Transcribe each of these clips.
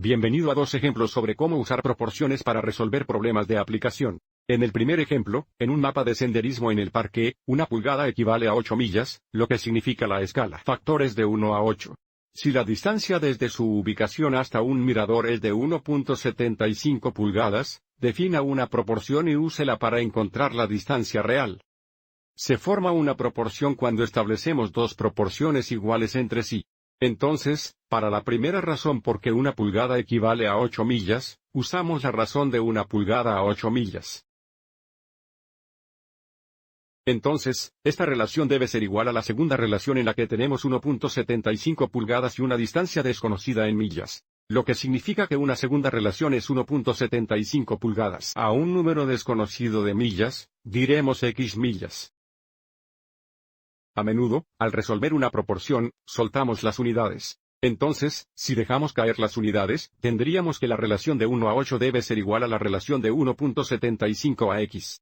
Bienvenido a dos ejemplos sobre cómo usar proporciones para resolver problemas de aplicación. En el primer ejemplo, en un mapa de senderismo en el parque, una pulgada equivale a 8 millas, lo que significa la escala factores de 1 a 8. Si la distancia desde su ubicación hasta un mirador es de 1.75 pulgadas, defina una proporción y úsela para encontrar la distancia real. Se forma una proporción cuando establecemos dos proporciones iguales entre sí. Entonces, para la primera razón por qué una pulgada equivale a 8 millas, usamos la razón de una pulgada a 8 millas. Entonces, esta relación debe ser igual a la segunda relación en la que tenemos 1.75 pulgadas y una distancia desconocida en millas. Lo que significa que una segunda relación es 1.75 pulgadas. A un número desconocido de millas, diremos x millas. A menudo, al resolver una proporción, soltamos las unidades. Entonces, si dejamos caer las unidades, tendríamos que la relación de 1 a 8 debe ser igual a la relación de 1.75 a x.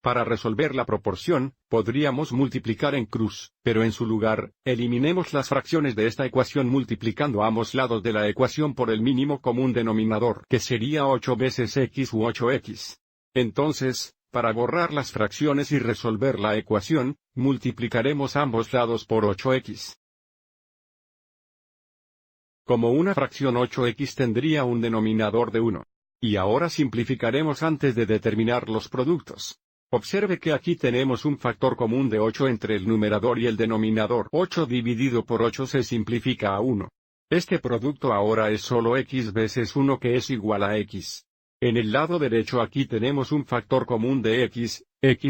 Para resolver la proporción, podríamos multiplicar en cruz, pero en su lugar, eliminemos las fracciones de esta ecuación multiplicando ambos lados de la ecuación por el mínimo común denominador, que sería 8 veces x u 8x. Entonces, para borrar las fracciones y resolver la ecuación, multiplicaremos ambos lados por 8x. Como una fracción 8x tendría un denominador de 1. Y ahora simplificaremos antes de determinar los productos. Observe que aquí tenemos un factor común de 8 entre el numerador y el denominador. 8 dividido por 8 se simplifica a 1. Este producto ahora es solo x veces 1 que es igual a x. En el lado derecho aquí tenemos un factor común de x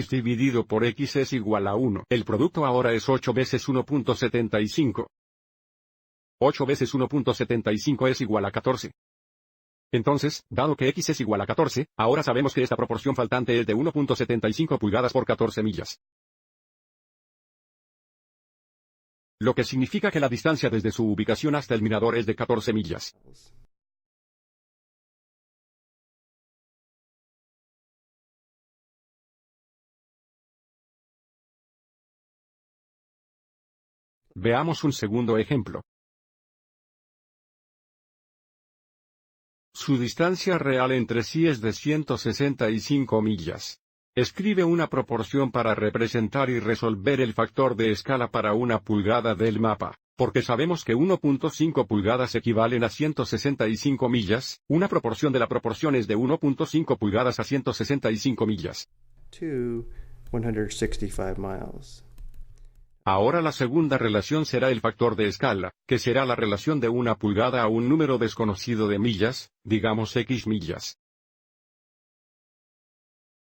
dividido por x es igual a 1. El producto ahora es 8 veces 1.75. 8 veces 1.75 es igual a 14. Entonces, dado que x es igual a 14, ahora sabemos que esta proporción faltante es de 1.75 pulgadas por 14 millas. Lo que significa que la distancia desde su ubicación hasta el mirador es de 14 millas. Veamos un segundo ejemplo. Su distancia real entre sí es de 165 millas. Escribe una proporción para representar y resolver el factor de escala para una pulgada del mapa, porque sabemos que 1.5 pulgadas equivalen a 165 millas, una proporción de la proporción es de 1.5 pulgadas a 165 millas. 165 miles. Ahora la segunda relación será el factor de escala, que será la relación de una pulgada a un número desconocido de millas, digamos x millas.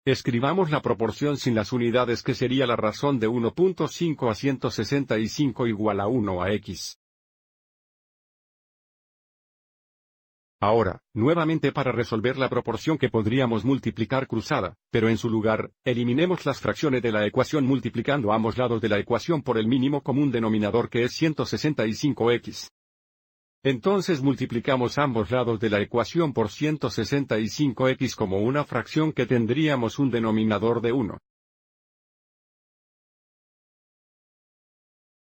Escribamos la proporción sin las unidades que sería la razón de 1.5 a 165 igual a 1 a x. Ahora, nuevamente para resolver la proporción que podríamos multiplicar cruzada, pero en su lugar, eliminemos las fracciones de la ecuación multiplicando ambos lados de la ecuación por el mínimo común denominador que es 165x. Entonces multiplicamos ambos lados de la ecuación por 165x como una fracción que tendríamos un denominador de 1.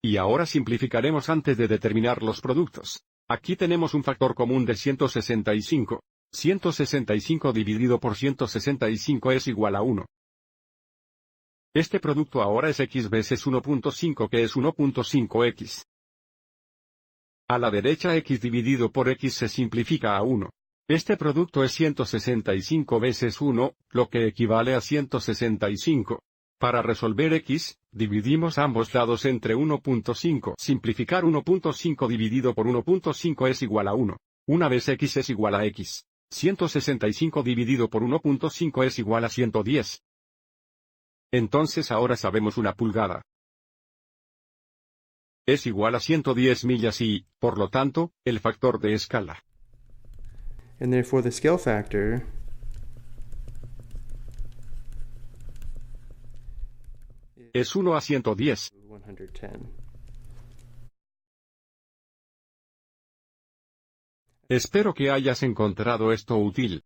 Y ahora simplificaremos antes de determinar los productos. Aquí tenemos un factor común de 165. 165 dividido por 165 es igual a 1. Este producto ahora es x veces 1.5 que es 1.5x. A la derecha x dividido por x se simplifica a 1. Este producto es 165 veces 1, lo que equivale a 165. Para resolver x, dividimos ambos lados entre 1.5. Simplificar 1.5 dividido por 1.5 es igual a 1. Una vez x es igual a x. 165 dividido por 1.5 es igual a 110. Entonces ahora sabemos una pulgada es igual a 110 millas y, por lo tanto, el factor de escala. And therefore the scale factor es 1 a 110. 110. Espero que hayas encontrado esto útil.